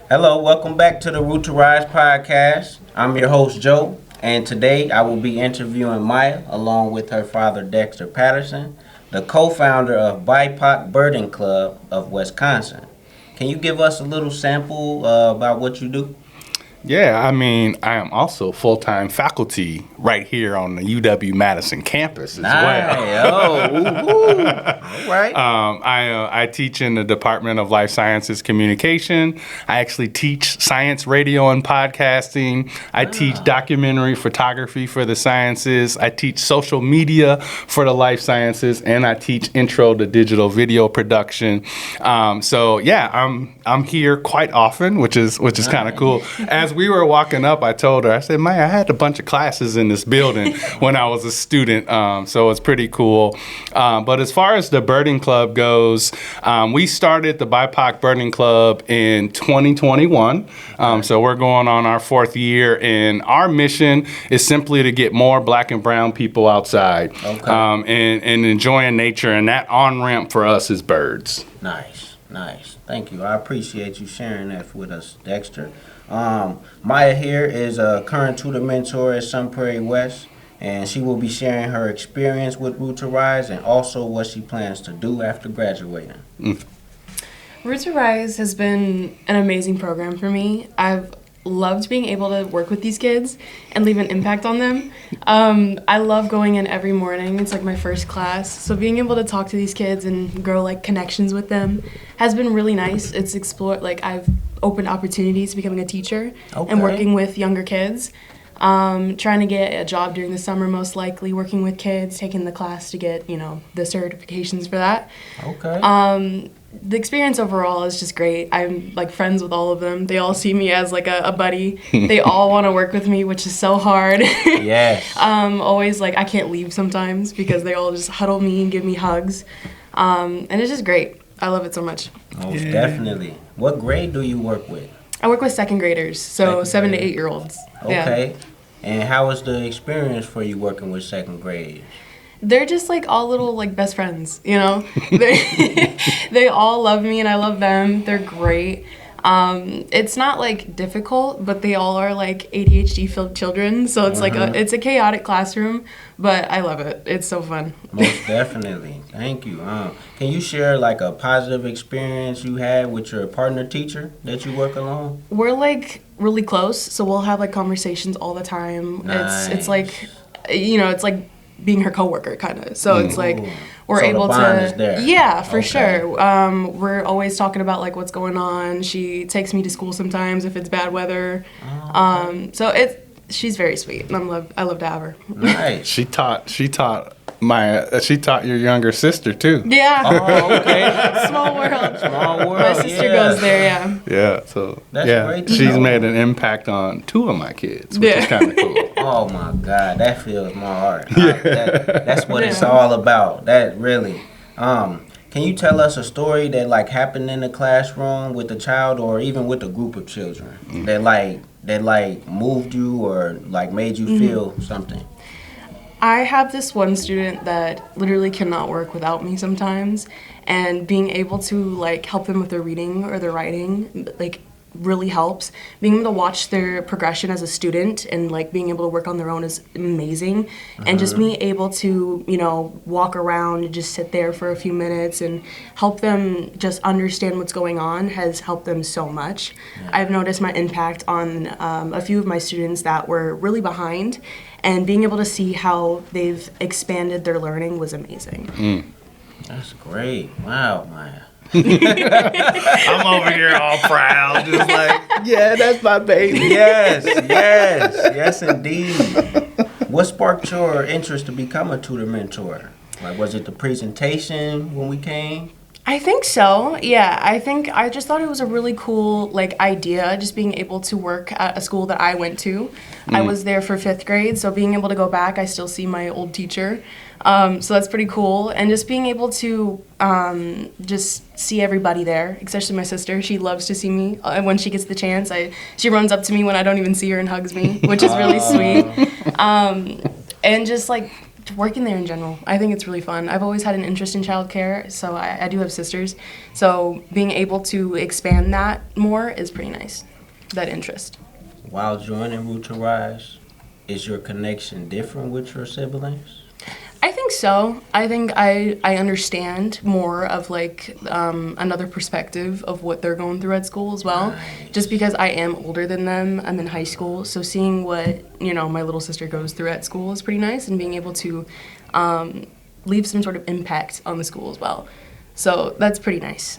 Hello, welcome back to the Root to Rise podcast. I'm your host, Joe, and today I will be interviewing Mya along with her father, Dexter Patterson, the co-founder of BIPOC Birding Club of Wisconsin. Can you give us a little sample about what you do? Yeah, I am also full-time faculty right here on the UW-Madison campus as well. All right. I teach in the Department of Life Sciences Communication. I actually teach science radio and podcasting. I teach documentary photography for the sciences. I teach social media for the life sciences, and I teach intro to digital video production. I'm here quite often, which is kind of cool. As we were walking up, I told her, I said, Mya, I had a bunch of classes in this building when I was a student, so it's pretty cool. But as far as the birding club goes, we started the BIPOC Birding Club in 2021, so we're going on our fourth year, and our mission is simply to get more black and brown people outside and enjoying nature, and that on-ramp for us is birds. Nice. Thank you. I appreciate you sharing that with us, Dexter. Mya here is a current tutor mentor at Sun Prairie West, and she will be sharing her experience with Root to Rise and also what she plans to do after graduating. Root to Rise has been an amazing program for me. I've loved being able to work with these kids and leave an impact on them. I love going in every morning. It's like my first class. So being able to talk to these kids and grow like connections with them has been really nice. I've opened opportunities becoming a teacher and working with younger kids. Trying to get a job during the summer, most likely working with kids, taking the class to get, the certifications for that. The experience overall is just great. I'm like friends with all of them. They all see me as like a buddy. They all want to work with me, which is so hard. Yes. Always like I can't leave sometimes because they all just huddle me and give me hugs. And it's just great. I love it so much. Most definitely. What grade do you work with? I work with second graders, so 7 to 8 year olds. Okay. Yeah. And how was the experience for you working with second grade? They're just like all little like best friends, They all love me and I love them. They're great. It's not like difficult, but they all are like ADHD filled children, so it's it's a chaotic classroom, but I love it. It's so fun. Most definitely. Thank you. Can you share like a positive experience you had with your partner teacher that you work along? We're like really close, so we'll have like conversations all the time. Nice. It's like it's like being her coworker kind of. So it's like we're So able the bond to is there. Yeah, for sure. We're always talking about like what's going on. She takes me to school sometimes if it's bad weather. So she's very sweet, and I love to have her. Nice. She taught your younger sister too. Yeah. Oh, okay. Small world. Small world. My sister goes there, yeah. Yeah, so That's great to she's know. made an impact on 2 of my kids, which is kind of cool. Oh my God, that fills my heart. That's what it's all about. That really. Can you tell us a story that like happened in the classroom with a child or even with a group of children that moved you or like made you feel something? I have this one student that literally cannot work without me sometimes, and being able to like help them with their reading or their writing like really helps. Being able to watch their progression as a student and like being able to work on their own is amazing. And just being able to walk around and just sit there for a few minutes and help them just understand what's going on has helped them so much. I've noticed my impact on a few of my students that were really behind, and being able to see how they've expanded their learning was amazing. That's great. Wow, Mya. I'm over here all proud, just like, yeah, that's my baby. Yes, indeed. What sparked your interest to become a tutor mentor? Like, was it the presentation when we came? I think so. Yeah, I just thought it was a really cool idea, just being able to work at a school that I went to. I was there for 5th grade, so being able to go back, I still see my old teacher. So that's pretty cool, and just being able to just see everybody there, especially my sister. She loves to see me when she gets the chance. She runs up to me when I don't even see her and hugs me, which is really sweet. And just working there in general. I think it's really fun. I've always had an interest in childcare, so I do have sisters. So being able to expand that more is pretty nice, that interest. While joining Root to Rise, is your connection different with your siblings? I think so. I think I understand more of like another perspective of what they're going through at school as well. Nice. Just because I am older than them, I'm in high school, so seeing what my little sister goes through at school is pretty nice, and being able to leave some sort of impact on the school as well. So that's pretty nice.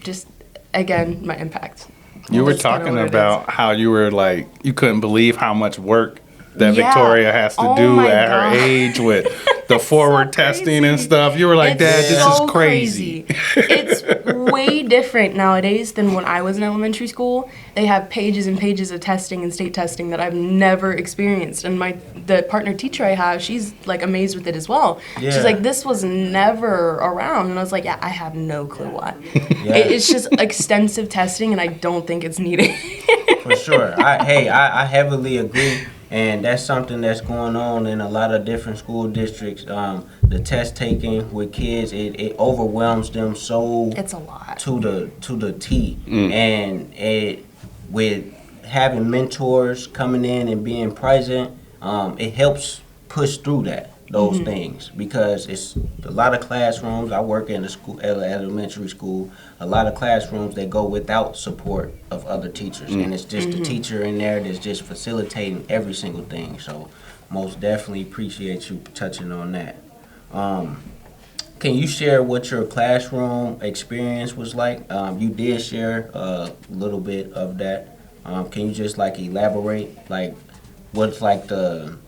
Just again, my impact. You were That's kinda talking what it about how you were like, you couldn't believe how much work that Yeah. Victoria has to Oh do my at God. her age with the forward testing and crazy. stuff. You were like, It's Dad, this so is crazy. It's way different nowadays than when I was in elementary school. They have pages and pages of testing and state testing that I've never experienced. And the partner teacher I have, she's like amazed with it as well. Yeah. She's like, this was never around. And I was like, yeah, I have no clue why. Yeah. It's just extensive testing, and I don't think it's needed. For sure. I heavily agree. And that's something that's going on in a lot of different school districts. The test taking with kids, it overwhelms them so It's a lot. to the T. And it with having mentors coming in and being present, it helps push through those things, because it's a lot of classrooms. I work in a school, elementary school. A lot of classrooms that go without support of other teachers, and it's just the teacher in there that's just facilitating every single thing. So, most definitely appreciate you touching on that. Can you share what your classroom experience was like? You did share a little bit of that. Can you just like elaborate, like what's like a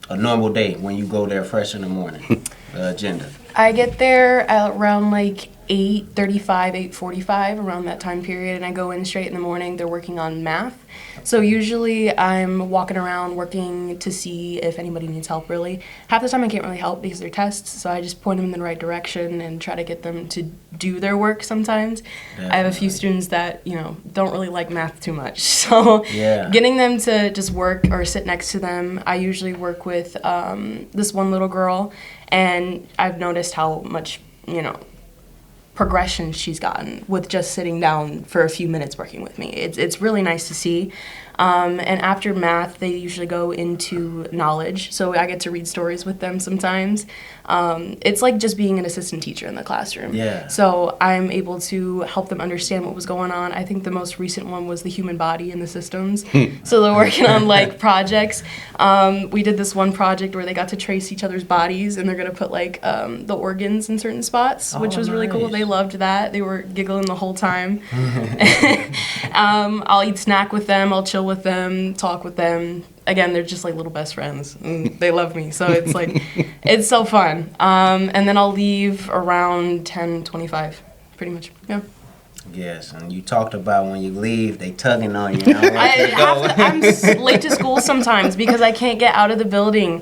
normal day when you go there fresh in the morning? The agenda. I get there at around like 8:35, 8:45, around that time period, and I go in straight in the morning. They're working on math. So usually I'm walking around working to see if anybody needs help, really. Half the time I can't really help because they're tests, so I just point them in the right direction and try to get them to do their work sometimes. I have a few students that, don't really like math too much. So Yeah. getting them to just work or sit next to them, I usually work with this one little girl, and I've noticed how much, progression she's gotten with just sitting down for a few minutes working with me. It's really nice to see. And after math, they usually go into knowledge, so I get to read stories with them sometimes. It's like just being an assistant teacher in the classroom. Yeah. So I'm able to help them understand what was going on. I think the most recent one was the human body and the systems. So they're working on like projects. We did this one project where they got to trace each other's bodies, and they're gonna put like the organs in certain spots, which was really cool. nice. They loved that. They were giggling the whole time. I'll eat snack with them. I'll chill with them, talk with them. Again, they're just like little best friends, and they love me. So it's like, it's so fun. And then I'll leave around 10:25, pretty much. Yeah. Yes, and you talked about when you leave, they tugging on you. I don't want you to go. I'm late to school sometimes because I can't get out of the building.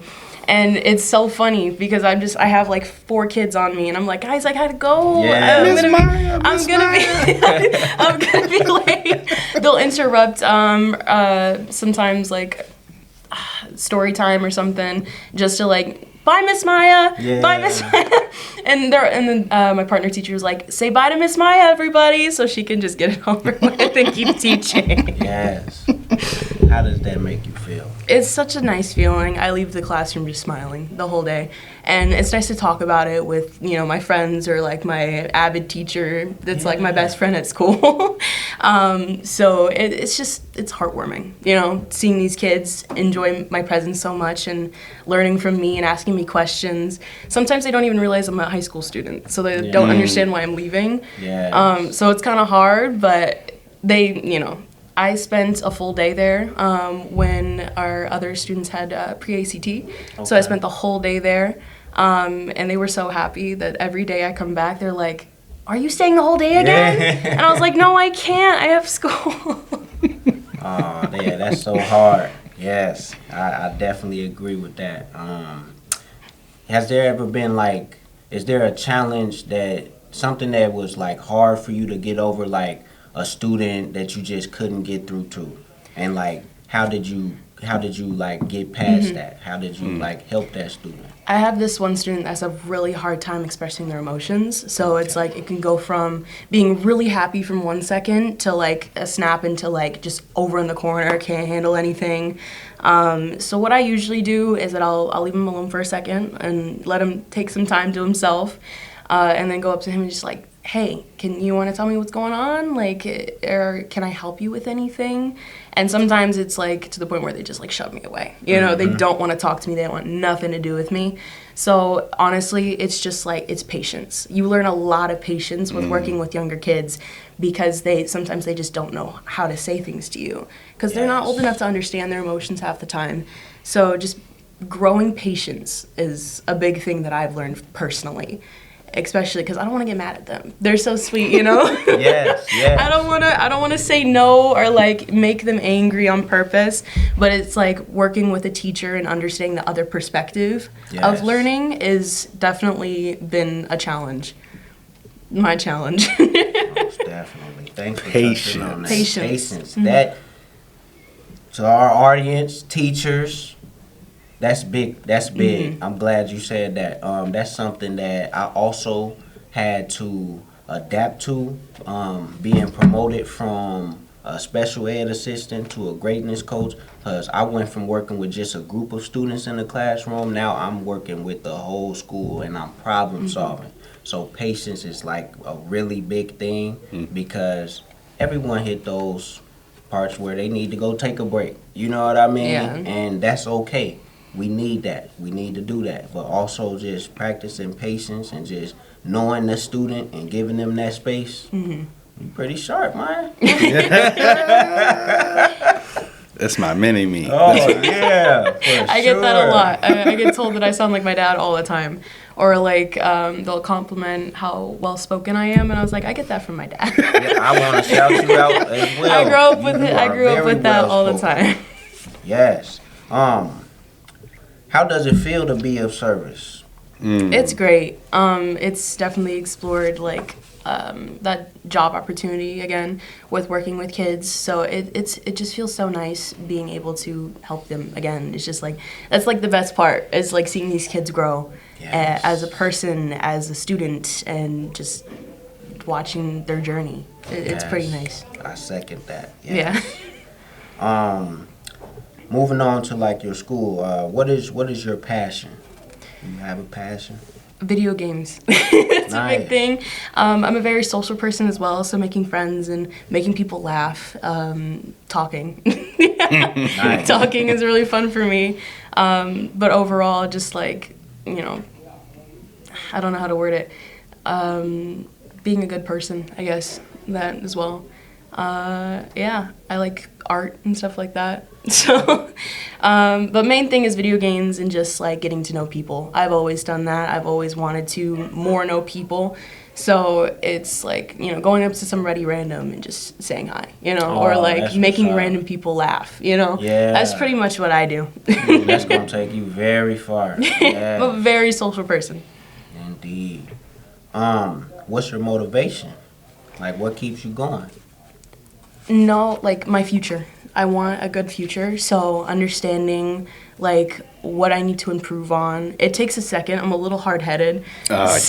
And it's so funny because I have like 4 kids on me, and I'm like, guys, I gotta go. Yeah. I'm gonna be late. They'll interrupt sometimes like story time or something just to like, bye, Miss Mya. Yeah. Bye, Miss Mya. And then my partner teacher was like, say bye to Miss Mya, everybody, so she can just get it over with and keep teaching. Yes. How does that make you feel? It's such a nice feeling. I leave the classroom just smiling the whole day. And it's nice to talk about it with, my friends or like my avid teacher that's like my best friend at school. So it's heartwarming, seeing these kids enjoy my presence so much and learning from me and asking me questions. Sometimes they don't even realize I'm a high school student, so they don't understand why I'm leaving. Yeah. So it's kind of hard, but I spent a full day there when our other students had pre-ACT. So I spent the whole day there, and they were so happy that every day I come back, they're like, are you staying the whole day again? Yeah. And I was like, no, I can't. I have school. Oh, yeah, that's so hard. Yes, I definitely agree with that. Has there ever been like, is there a challenge something that was like hard for you to get over, like a student that you just couldn't get through to? And like, how did you how did you like get past that? How did you like help that student? I have this one student that has a really hard time expressing their emotions. So it's like it can go from being really happy from 1 second to like a snap into like just over in the corner, can't handle anything. So what I usually do is that I'll leave him alone for a second and let him take some time to himself, and then go up to him and just like, hey, you want to tell me what's going on? Like, or can I help you with anything? And sometimes it's like to the point where they just like shove me away. You know, they don't want to talk to me. They want nothing to do with me. So honestly, it's just like, it's patience. You learn a lot of patience with working with younger kids because sometimes they just don't know how to say things to you because they're not old enough to understand their emotions half the time. So just growing patience is a big thing that I've learned personally. Especially because I don't want to get mad at them. They're so sweet, you know? Yes. I don't want to say no or like make them angry on purpose, but it's like working with a teacher and understanding the other perspective of learning is definitely been a challenge. My challenge. Most definitely. Thanks for touching on that. Patience. That to our audience, teachers, that's big. That's big. I'm glad you said that. That's something that I also had to adapt to. Being promoted from a special ed assistant to a greatness coach, because I went from working with just a group of students in the classroom. Now I'm working with the whole school, and I'm problem solving. So patience is like a really big thing because everyone hit those parts where they need to go take a break. You know what I mean? Yeah. And that's okay. We need that. We need to do that. But also just practicing patience and just knowing the student and giving them that space. You're pretty sharp, man. That's my mini-me. Oh, yeah. I get that a lot. I get told that I sound like my dad all the time. Or like they'll compliment how well-spoken I am. And I was like, I get that from my dad. Yeah, I want to shout you out as well. I grew up with it. I grew up with that all the time. Yes. How does it feel to be of service? It's great. It's definitely explored like that job opportunity again with working with kids. So it just feels so nice being able to help them again. It's just like that's like the best part is like seeing these kids grow as a person, as a student, and just watching their journey. It's pretty nice. I second that. Yeah. Moving on to like your school, what is your passion? Do you have a passion? Video games. It's a big thing. I'm a very social person as well, so making friends and making people laugh, talking. Talking is really fun for me. But overall, just like, you know, I don't know how to word it. Being a good person, I guess, that as well. Yeah, I like art and stuff like that. So, but main thing is video games and just like getting to know people. I've always done that. I've always wanted to more know people. So it's like, you know, going up to somebody random and just saying hi, you know, or like making random people laugh, you know. Yeah. That's pretty much what I do. That's going to take you very far. Yeah. I'm a very social person. Indeed. What's your motivation? Like, what keeps you going? No, like my future. I want a good future, so understanding like what I need to improve on. It takes a second. I'm a little hard-headed. All of us.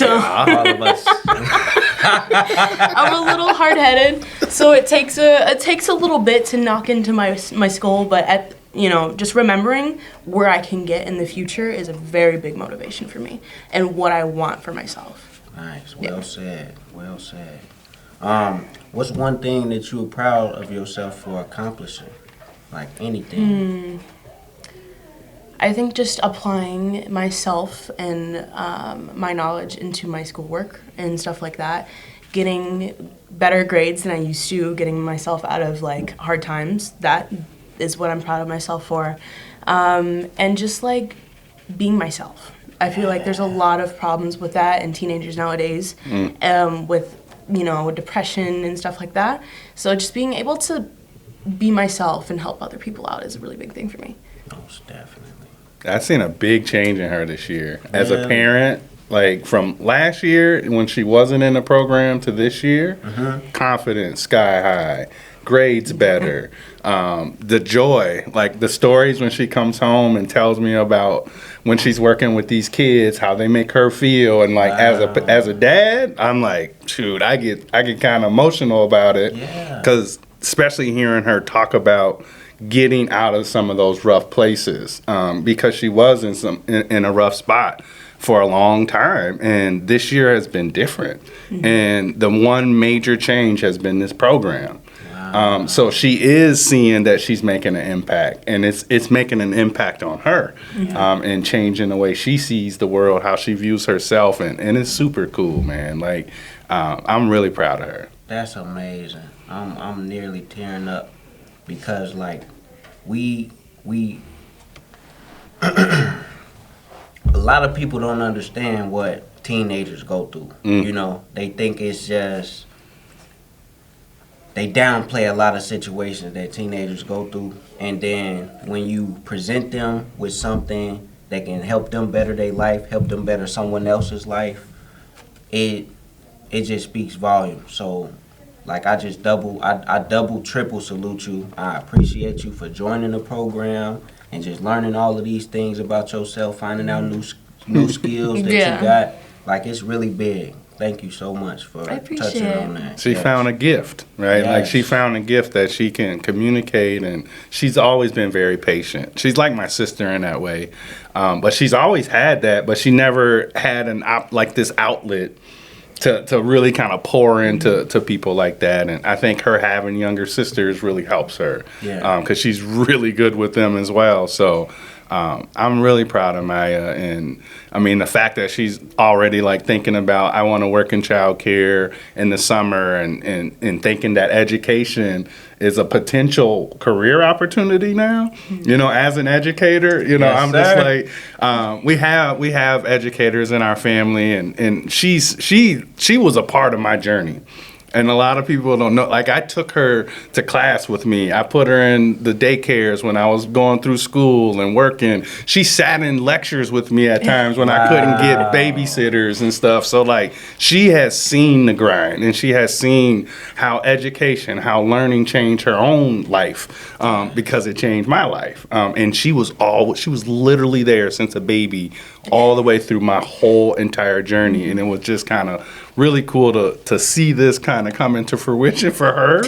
I'm a little hard-headed, so it takes a little bit to knock into my skull, but just remembering where I can get in the future is a very big motivation for me and what I want for myself. Nice. Well said. Well said. What's one thing that you were proud of yourself for accomplishing? Like anything? I think just applying myself and my knowledge into my schoolwork and stuff like that. Getting better grades than I used to, getting myself out of like hard times. That is what I'm proud of myself for. And just like being myself. I feel like there's a lot of problems with that in teenagers nowadays, with depression and stuff like that. So just being able to be myself and help other people out is a really big thing for me. Most definitely. I've seen a big change in her this year. As a parent, like from last year when she wasn't in the program to this year, confidence sky high. grades better. The joy, like the stories when she comes home and tells me about when she's working with these kids, how they make her feel, and like as a dad, I'm like, shoot, I get kind of emotional about it, because especially hearing her talk about getting out of some of those rough places, because she was in a rough spot for a long time, and this year has been different. And the one major change has been this program. So she is seeing that she's making an impact, and it's making an impact on her, and changing the way she sees the world, how she views herself, and it's super cool, man. Like, I'm really proud of her. That's amazing. I'm nearly tearing up, because like we a lot of people don't understand what teenagers go through. You know, they think it's just, they downplay a lot of situations that teenagers go through, and then when you present them with something that can help them better their life, help them better someone else's life, it just speaks volumes. So like, I double, triple salute you. I appreciate you for joining the program and just learning all of these things about yourself, finding out new skills that you got. Like, it's really big. Thank you so much for touching on that. She found a gift, right? Like, she found a gift that she can communicate, and she's always been very patient. She's like my sister in that way, but she's always had that, but she never had this outlet to really kind of pour into people like that. And I think her having younger sisters really helps her, because she's really good with them as well. So I'm really proud of Mya, and I mean, the fact that she's already like thinking about, I want to work in childcare in the summer, and thinking that education is a potential career opportunity now. You know, as an educator, you know, I'm just like, we have educators in our family, and she was a part of my journey. And a lot of people don't know. Like, I took her to class with me. I put her in the daycares when I was going through school and working. She sat in lectures with me at times when I couldn't get babysitters and stuff. So, like, she has seen the grind, and she has seen how education, how learning changed her own life, because it changed my life. And she was literally there since a baby all the way through my whole entire journey. And it was just kind of really cool to see this kind of come into fruition for her.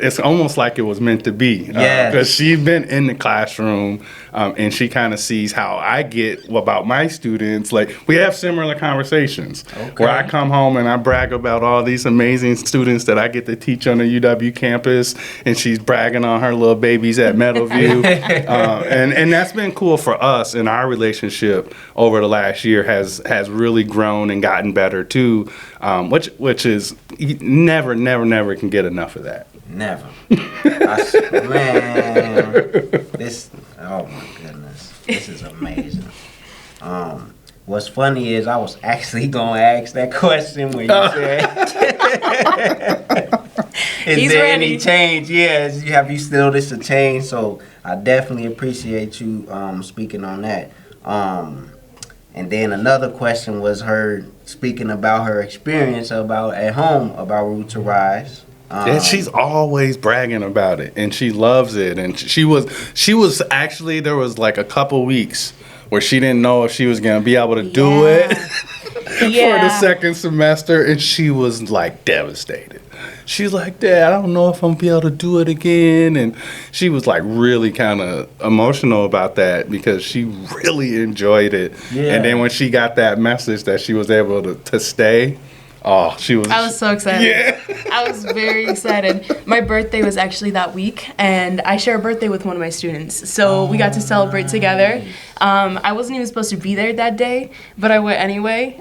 It's almost like it was meant to be, because she's been in the classroom, and she kind of sees how I get about my students. Like, we have similar conversations where I come home and I brag about all these amazing students that I get to teach on the UW campus, and she's bragging on her little babies at Meadowview. And that's been cool for us, and our relationship over the last year has really grown and gotten better too, which is, never can get enough of that. Never. Man, this, oh my goodness, this is amazing. What's funny is I was actually going to ask that question when you said, is there any change? Yes, have you still this a change? So I definitely appreciate you speaking on that. And then another question was her speaking about her experience about at home about Root to Rise. And she's always bragging about it, and she loves it. And she was actually, there was like a couple weeks where she didn't know if she was going to be able to do it for the second semester, and she was like devastated. She's like, Dad, I don't know if I'm going to be able to do it again. And she was like really kind of emotional about that, because she really enjoyed it. And then when she got that message that she was able to stay, I was so excited. I was very excited. My birthday was actually that week, and I share a birthday with one of my students. So we got to celebrate together. I wasn't even supposed to be there that day, but I went anyway.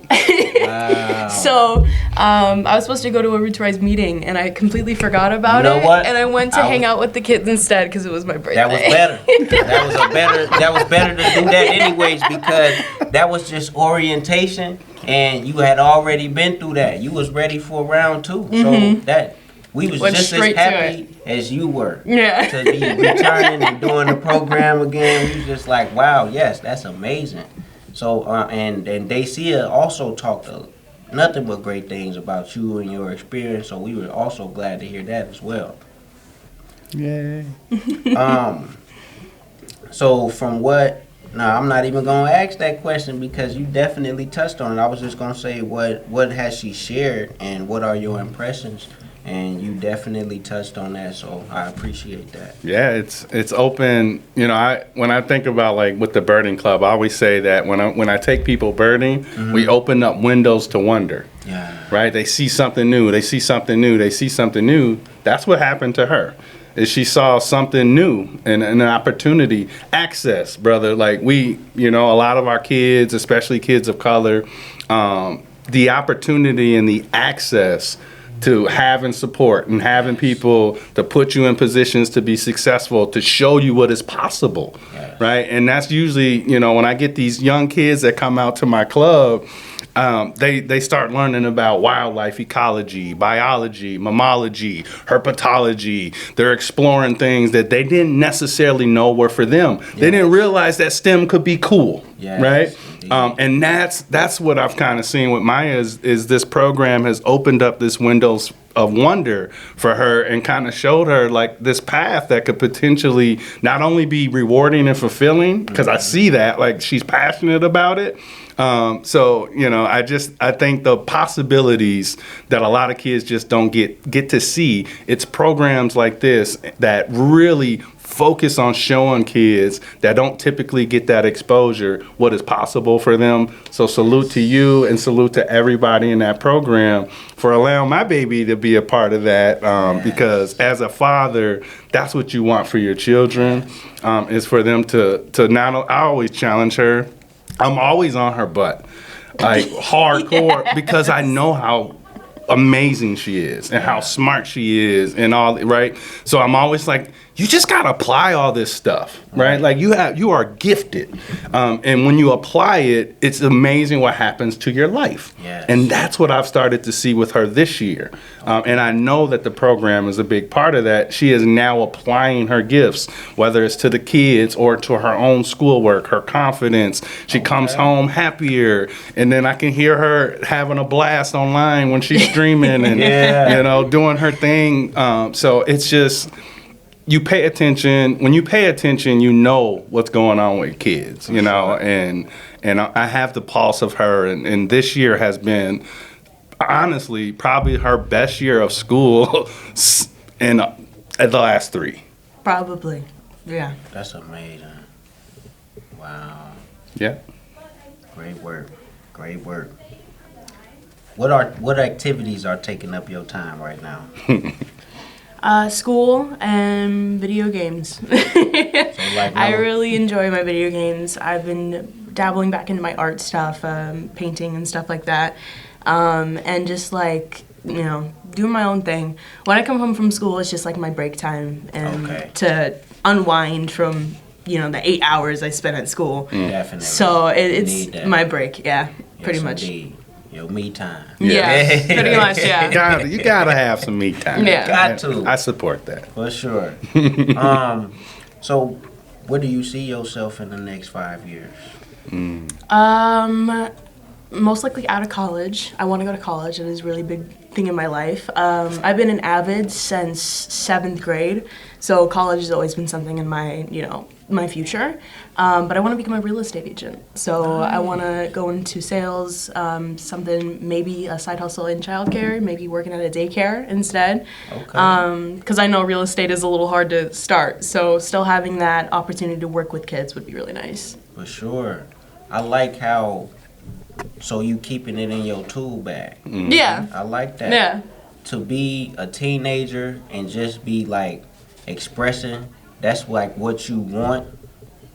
Wow. So I was supposed to go to a Root to Rise meeting, and I completely forgot about it. What? And I went to hang out with the kids instead because it was my birthday. That was better. That was better to do that anyways, because that was just orientation. And you had already been through that. You was ready for round two. So that we was just as happy as you were to be returning and doing the program again. We was just like, wow, yes, that's amazing. So and Dacia also talked nothing but great things about you and your experience. So we were also glad to hear that as well. Yay. So from what? No, I'm not even gonna ask that question because you definitely touched on it. I was just gonna say what has she shared and what are your impressions, and you definitely touched on that. So I appreciate that. Yeah, it's open. You know, when I think about like with the birding club, I always say that when I take people birding, we open up windows to wonder. Yeah. Right? They see something new. They see something new. They see something new. That's what happened to her. Is she saw something new and an opportunity, access, brother. Like a lot of our kids, especially kids of color, the opportunity and the access to having support and having people to put you in positions to be successful, to show you what is possible, right? And that's usually, when I get these young kids that come out to my club, they start learning about wildlife ecology, biology, mammalogy, herpetology. They're exploring things that they didn't necessarily know were for them. Yes. They didn't realize that STEM could be cool, right? And that's what I've kind of seen with Mya is this program has opened up this windows of wonder for her and kind of showed her like this path that could potentially not only be rewarding and fulfilling, because I see that like she's passionate about it. I think the possibilities that a lot of kids just don't get to see, it's programs like this that really focus on showing kids that don't typically get that exposure what is possible for them. So salute to you and salute to everybody in that program for allowing my baby to be a part of that, because as a father, that's what you want for your children, is for them to not. I always challenge her. I'm always on her butt, like hardcore, because I know how amazing she is and how smart she is and all, right? So I'm always like, you just gotta apply all this stuff, right? Like you are gifted, and when you apply it, it's amazing what happens to your life. Yes. And that's what I've started to see with her this year, and I know that the program is a big part of that. She is now applying her gifts, whether it's to the kids or to her own schoolwork, her confidence. She comes home happier, and then I can hear her having a blast online when she's streaming and doing her thing. So it's just. You pay attention. When you pay attention, you know what's going on with kids, and I have the pulse of her, and this year has been, honestly, probably her best year of school in the last 3. Probably, yeah. That's amazing. Wow. Yeah. Great work. Great work. What activities are taking up your time right now? School and video games. I really enjoy my video games. I've been dabbling back into my art stuff, painting and stuff like that, and just doing my own thing. When I come home from school, it's just like my break time and to unwind from the 8 hours I spent at school. Definitely. So it's my break. Pretty much. Indeed. Your me time. Yeah, pretty much, yeah. You gotta have some me time. Yeah. Got to. I support that. For sure. So where do you see yourself in the next 5 years? Most likely out of college. I want to go to college. It is a really big thing in my life. I've been an avid since 7th grade, so college has always been something in my, my future. But I want to become a real estate agent. So I want to go into sales, something, maybe a side hustle in childcare, maybe working at a daycare instead. Okay. Because I know real estate is a little hard to start. So still having that opportunity to work with kids would be really nice. For sure. I like how, so you keeping it in your tool bag. Mm-hmm. Yeah. I like that. Yeah. To be a teenager and just be like expressing, that's like what you want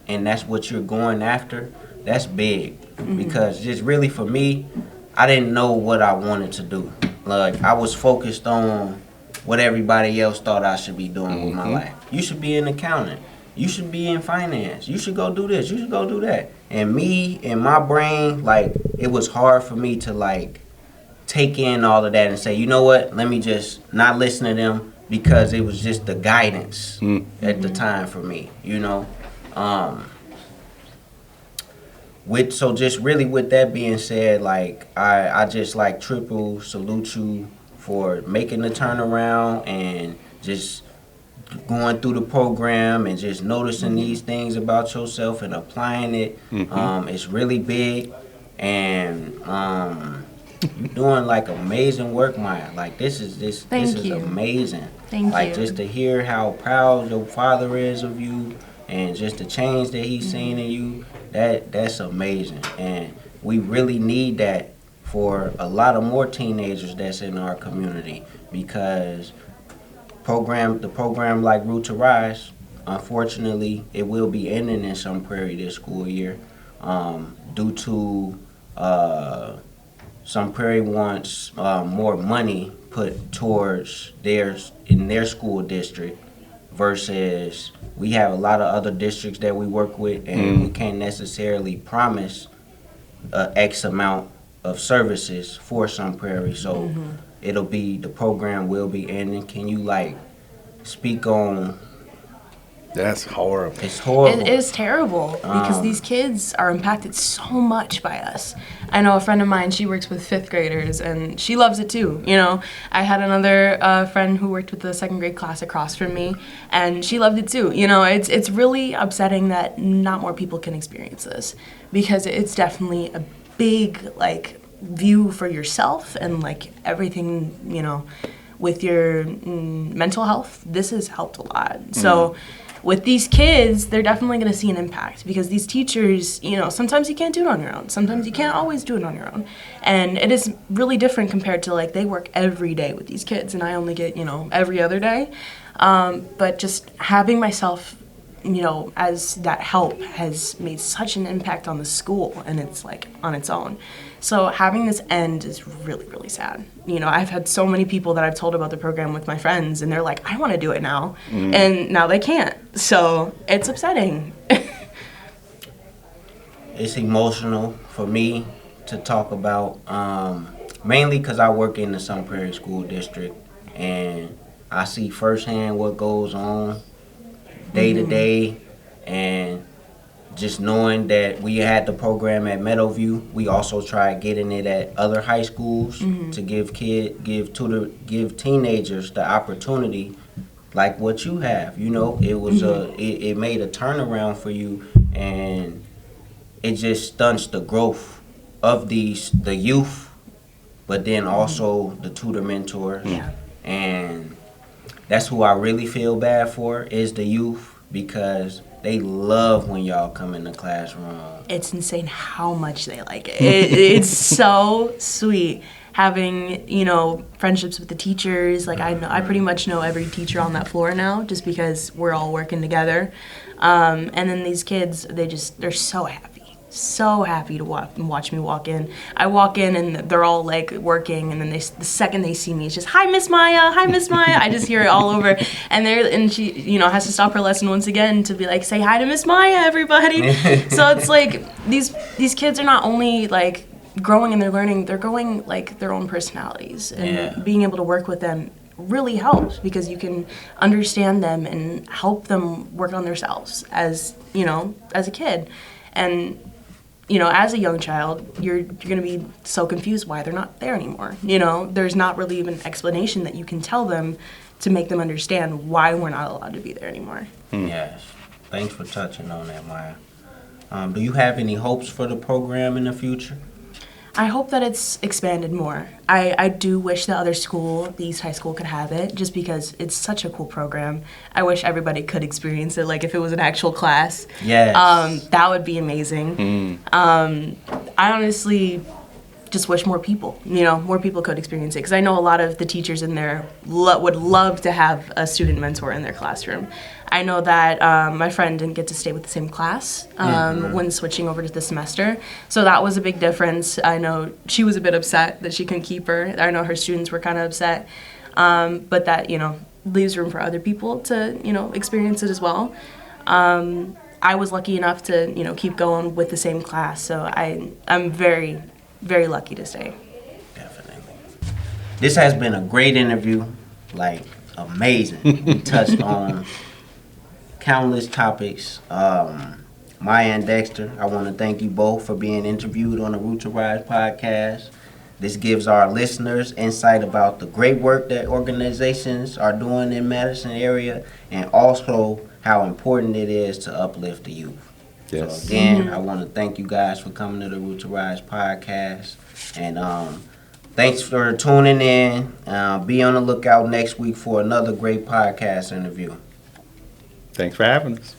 and that's what you're going after. That's big. Mm-hmm. Because just really for me, I didn't know what I wanted to do. Like I was focused on what everybody else thought I should be doing with my life. You should be an accountant. You should be in finance. You should go do this. You should go do that. And me, in my brain, like, it was hard for me to, like, take in all of that and say, you know what, let me just not listen to them because it was just the guidance at the time for me, So just really with that being said, like, I just, like, triple salute you for making the turnaround and just going through the program and just noticing these things about yourself and applying it. It's really big, and you're doing like amazing work, Mya. Like this is Thank you. amazing. Thank like you. just to hear how proud your father is of you, and just the change that he's seen in you. That's amazing, and we really need that for a lot of more teenagers that's in our community, because the program like Root to Rise, unfortunately, it will be ending in some Prairie this school year, due to some Prairie wants more money put towards in their school district, versus we have a lot of other districts that we work with, and we can't necessarily promise X amount of services for some Prairie. So the program will be ending. Can you like speak on? That's horrible. It's horrible. It is terrible because these kids are impacted so much by us. I know a friend of mine, she works with 5th graders and she loves it too. You know, I had another friend who worked with the 2nd grade class across from me, and she loved it too. You know, it's really upsetting that not more people can experience this, because it's definitely a big like view for yourself and like everything, you know, with your mental health. This has helped a lot. So with these kids, they're definitely going to see an impact, because these teachers, you know, sometimes you can't do it on your own. Sometimes you can't always do it on your own. And it is really different compared to like they work every day with these kids and I only get, you know, every other day. But just having myself, you know, as that help has made such an impact on the school, and it's like on its own. So having this end is really, really sad. You know, I've had so many people that I've told about the program with my friends, and they're like, I want to do it now. And now they can't. So it's upsetting. It's emotional for me to talk about, mainly because I work in the Sun Prairie School District, and I see firsthand what goes on day to day, and just knowing that we had the program at Meadowview, we also tried getting it at other high schools to give teenagers the opportunity, like what you have. You know, it was it made a turnaround for you, and it just stunts the growth of the youth, but then also the tutor mentors, and that's who I really feel bad for, is the youth, because they love when y'all come in the classroom. It's insane how much they like it. It's so sweet having, you know, friendships with the teachers. Like I pretty much know every teacher on that floor now, just because we're all working together. And then these kids, they're so happy to watch me walk in. I walk in and they're all like working, and then the second they see me, it's just, hi Miss Mya, hi Miss Mya. I just hear it all over, and she, you know, has to stop her lesson once again to be like, say hi to Miss Mya, everybody. So it's like these kids are not only like growing in their learning, they're growing like their own personalities, and being able to work with them really helps, because you can understand them and help them work on themselves as, you know, as a kid. And you know, as a young child, you're going to be so confused why they're not there anymore. You know, there's not really even an explanation that you can tell them to make them understand why we're not allowed to be there anymore. Yes. Thanks for touching on that, Mya. Do you have any hopes for the program in the future? I hope that it's expanded more. I do wish the other school, the East High School, could have it, just because it's such a cool program. I wish everybody could experience it, like if it was an actual class. Yes. That would be amazing. I honestly just wish more people could experience it, because I know a lot of the teachers in there would love to have a student mentor in their classroom. I know that my friend didn't get to stay with the same class when switching over to the semester, so that was a big difference. I know she was a bit upset that she couldn't keep her. I know her students were kind of upset, but that, you know, leaves room for other people to, you know, experience it as well. I was lucky enough to, you know, keep going with the same class, so I'm very, very lucky to stay. Definitely. This has been a great interview, like amazing. We touched on countless topics. Mya and Dexter, I want to thank you both for being interviewed on the Root to Rise podcast. This gives our listeners insight about the great work that organizations are doing in Madison area, and also how important it is to uplift the youth. Yes. So again, I want to thank you guys for coming to the Root to Rise podcast, and thanks for tuning in. Be on the lookout next week for another great podcast interview. Thanks for having us.